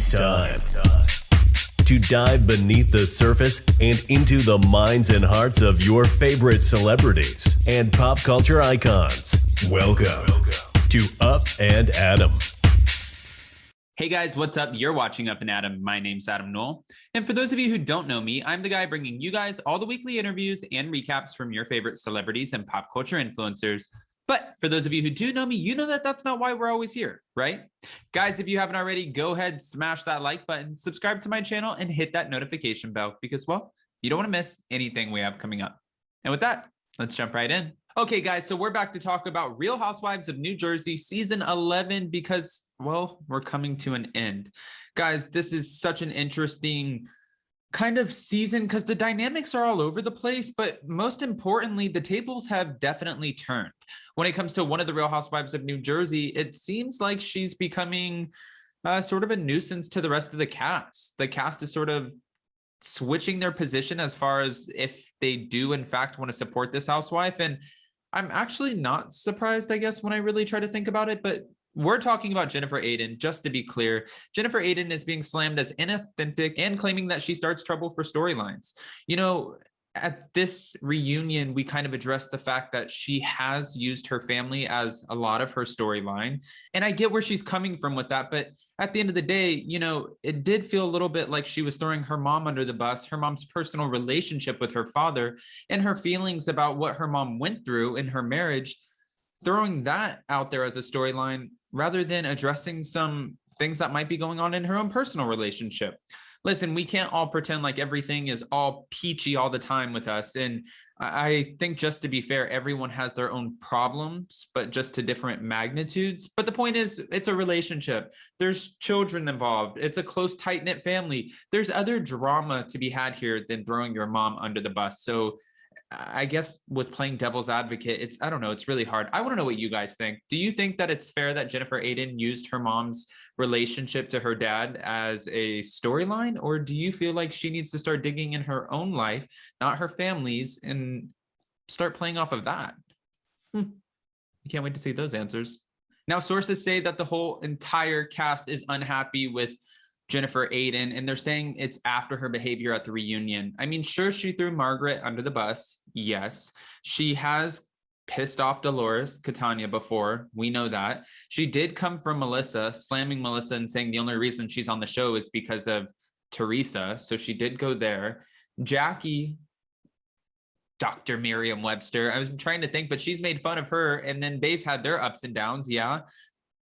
It's time to dive beneath the surface and into the minds and hearts of your favorite celebrities and pop culture icons. Welcome to Up and Adam. Hey guys, what's up? You're watching Up and Adam. My name's Adam Knoll. And for those of you who don't know me, I'm the guy bringing you guys all the weekly interviews and recaps from your favorite celebrities and pop culture influencers. But for those of you who do know me, you know that that's not why we're always here, right? Guys, if you haven't already, go ahead, smash that like button, subscribe to my channel, and hit that notification bell because, well, you don't want to miss anything we have coming up. And with that, let's jump right in. Okay, guys, so we're back to talk about Real Housewives of New Jersey, season 11, because, well, we're coming to an end. Guys, this is such an interesting kind of season because the dynamics are all over the place, but most importantly, the tables have definitely turned. When it comes to one of the Real Housewives of New Jersey, it seems like she's becoming sort of a nuisance to the rest of the cast. The cast is sort of switching their position as far as if they do, in fact, want to support this housewife. And I'm actually not surprised, I guess, when I really try to think about it, but we're talking about Jennifer Aydin. Just to be clear, Jennifer Aydin is being slammed as inauthentic and claiming that she starts trouble for storylines. You know, at this reunion, we kind of addressed the fact that she has used her family as a lot of her storyline. And I get where she's coming from with that. But at the end of the day, you know, it did feel a little bit like she was throwing her mom under the bus, her mom's personal relationship with her father, and her feelings about what her mom went through in her marriage, throwing that out there as a storyline rather than addressing some things that might be going on in her own personal relationship. Listen, we can't all pretend like everything is all peachy all the time with us. And I think, just to be fair, everyone has their own problems, but just to different magnitudes. But the point is, it's a relationship. There's children involved. It's a close, tight-knit family. There's other drama to be had here than throwing your mom under the bus. So I guess with playing devil's advocate, I don't know, it's really hard. I want to know what you guys think. Do you think that it's fair that Jennifer Aydin used her mom's relationship to her dad as a storyline? Or do you feel like she needs to start digging in her own life, not her family's, and start playing off of that? I can't wait to see those answers. Now, sources say that the whole entire cast is unhappy with Jennifer Aydin, and they're saying it's after her behavior at the reunion. I mean, sure, she threw Margaret under the bus. Yes, she has pissed off Dolores Catania before. We know that. She did come from Melissa, slamming Melissa and saying the only reason she's on the show is because of Teresa. So she did go there. Jackie, Dr. Merriam-Webster, I was trying to think, but she's made fun of her, and then they've had their ups and downs. Yeah.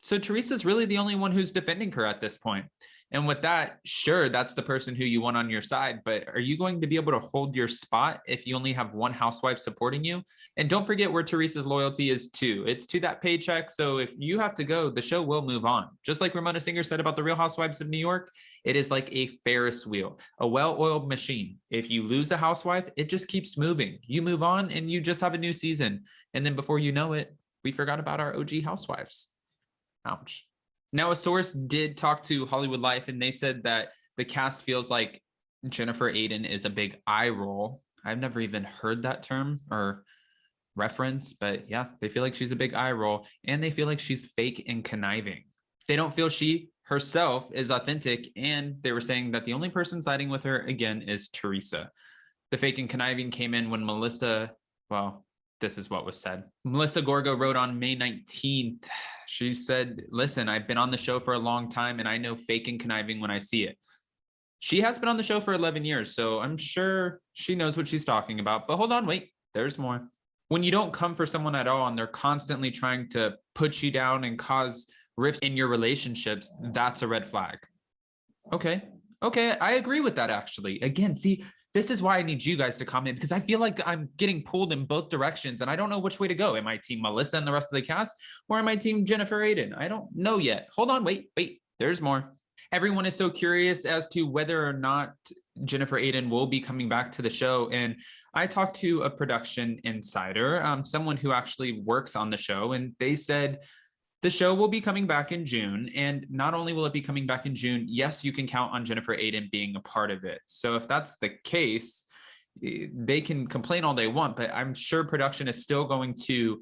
So Teresa's really the only one who's defending her at this point. And with that, sure, that's the person who you want on your side, but are you going to be able to hold your spot if you only have one housewife supporting you? And don't forget where Teresa's loyalty is to. It's to that paycheck. So if you have to go, the show will move on. Just like Ramona Singer said about the Real Housewives of New York, it is like a Ferris wheel, a well-oiled machine. If you lose a housewife, it just keeps moving. You move on and you just have a new season. And then before you know it, we forgot about our OG housewives. Ouch. Now, a source did talk to Hollywood Life, and they said that the cast feels like Jennifer Aydin is a big eye roll. I've never even heard that term or reference, but yeah, they feel like she's a big eye roll, and they feel like she's fake and conniving. They don't feel she herself is authentic, and they were saying that the only person siding with her, again, is Teresa. The fake and conniving came in when Melissa, well, this is what was said. Melissa Gorga wrote on May 19th. She said, listen, I've been on the show for a long time and I know fake and conniving when I see it. She has been on the show for 11 years, so I'm sure she knows what she's talking about. But hold on, wait, there's more. When you don't come for someone at all and they're constantly trying to put you down and cause rifts in your relationships, that's a red flag. Okay, I agree with that, actually. Again, see, this is why I need you guys to comment, because I feel like I'm getting pulled in both directions and I don't know which way to go. Am I team Melissa and the rest of the cast, or am I team Jennifer Aydin? I don't know yet. Hold on, wait, there's more. Everyone is so curious as to whether or not Jennifer Aydin will be coming back to the show. And I talked to a production insider, someone who actually works on the show, and they said the show will be coming back in June, and not only will it be coming back in June, yes, you can count on Jennifer Aydin being a part of it. So if that's the case, they can complain all they want, but I'm sure production is still going to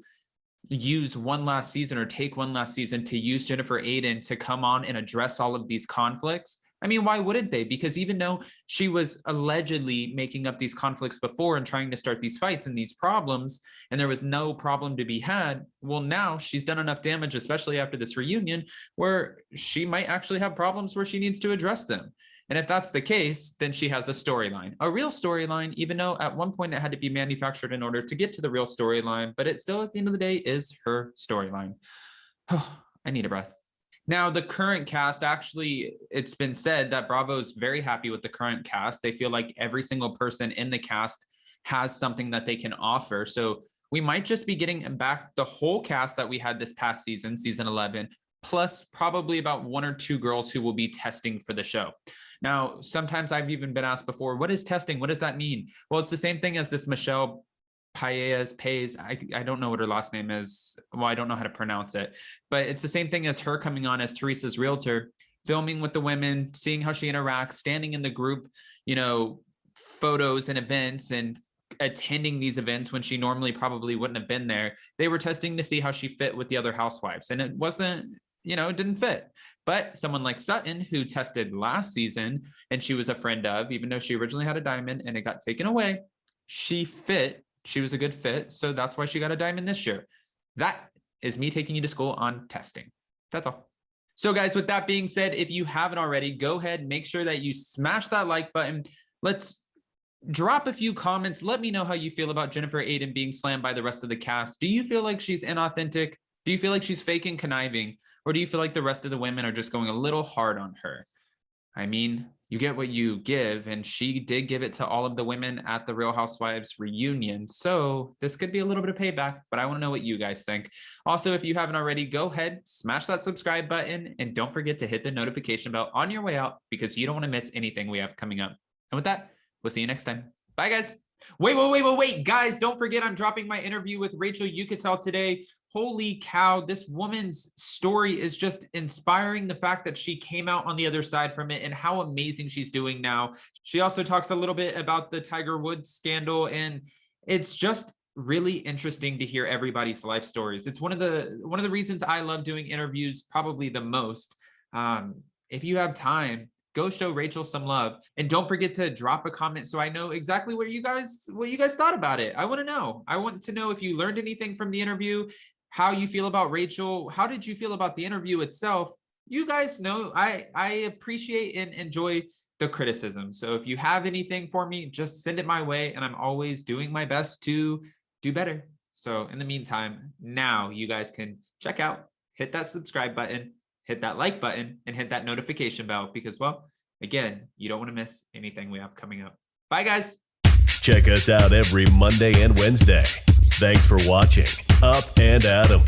use one last season or take one last season to use Jennifer Aydin to come on and address all of these conflicts I mean, why wouldn't they? Because even though she was allegedly making up these conflicts before and trying to start these fights and these problems, and there was no problem to be had, well, now she's done enough damage, especially after this reunion, where she might actually have problems where she needs to address them. And if that's the case, then she has a storyline, a real storyline, even though at one point it had to be manufactured in order to get to the real storyline, but it still, at the end of the day, is her storyline. Oh, I need a breath. Now, the current cast, actually, it's been said that Bravo's very happy with the current cast. They feel like every single person in the cast has something that they can offer. So we might just be getting back the whole cast that we had this past season, season 11, plus probably about 1 or 2 girls who will be testing for the show. Now, sometimes I've even been asked before, what is testing? What does that mean? Well, it's the same thing as this Michelle Pays. I don't know what her last name is. Well, I don't know how to pronounce it, but it's the same thing as her coming on as Teresa's realtor, filming with the women, seeing how she interacts, standing in the group, photos and events, and attending these events when she normally probably wouldn't have been there. They were testing to see how she fit with the other housewives, and it wasn't, it didn't fit. But someone like Sutton, who tested last season and she was a friend of, even though she originally had a diamond and it got taken away, she fit. She was a good fit. So that's why she got a diamond this year. That is me taking you to school on testing. That's all. So guys, with that being said, if you haven't already, go ahead, make sure that you smash that like button. Let's drop a few comments. Let me know how you feel about Jennifer Aydin being slammed by the rest of the cast. Do you feel like she's inauthentic? Do you feel like she's faking conniving? Or do you feel like the rest of the women are just going a little hard on her? I mean, you get what you give, and she did give it to all of the women at the Real Housewives reunion. So this could be a little bit of payback, but I want to know what you guys think. Also, if you haven't already, go ahead, smash that subscribe button, and don't forget to hit the notification bell on your way out because you don't want to miss anything we have coming up. And with that, we'll see you next time. Bye, guys. Wait, guys, don't forget I'm dropping my interview with Rachel Yucatel today. Holy cow, this woman's story is just inspiring. The fact that she came out on the other side from it and how amazing she's doing now. She also talks a little bit about the Tiger Woods scandal, and it's just really interesting to hear everybody's life stories. It's one of the reasons I love doing interviews probably the most. If you have time, go show Rachel some love, and don't forget to drop a comment so I know exactly what you guys thought about it. I want to know. I want to know if you learned anything from the interview, how you feel about Rachel. How did you feel about the interview itself? You guys know I appreciate and enjoy the criticism. So if you have anything for me, just send it my way, and I'm always doing my best to do better. So in the meantime, now you guys can check out, hit that subscribe button, hit that like button, and hit that notification bell because, well, again, you don't want to miss anything we have coming up. Bye, guys. Check us out every Monday and Wednesday. Thanks for watching Up and Adam.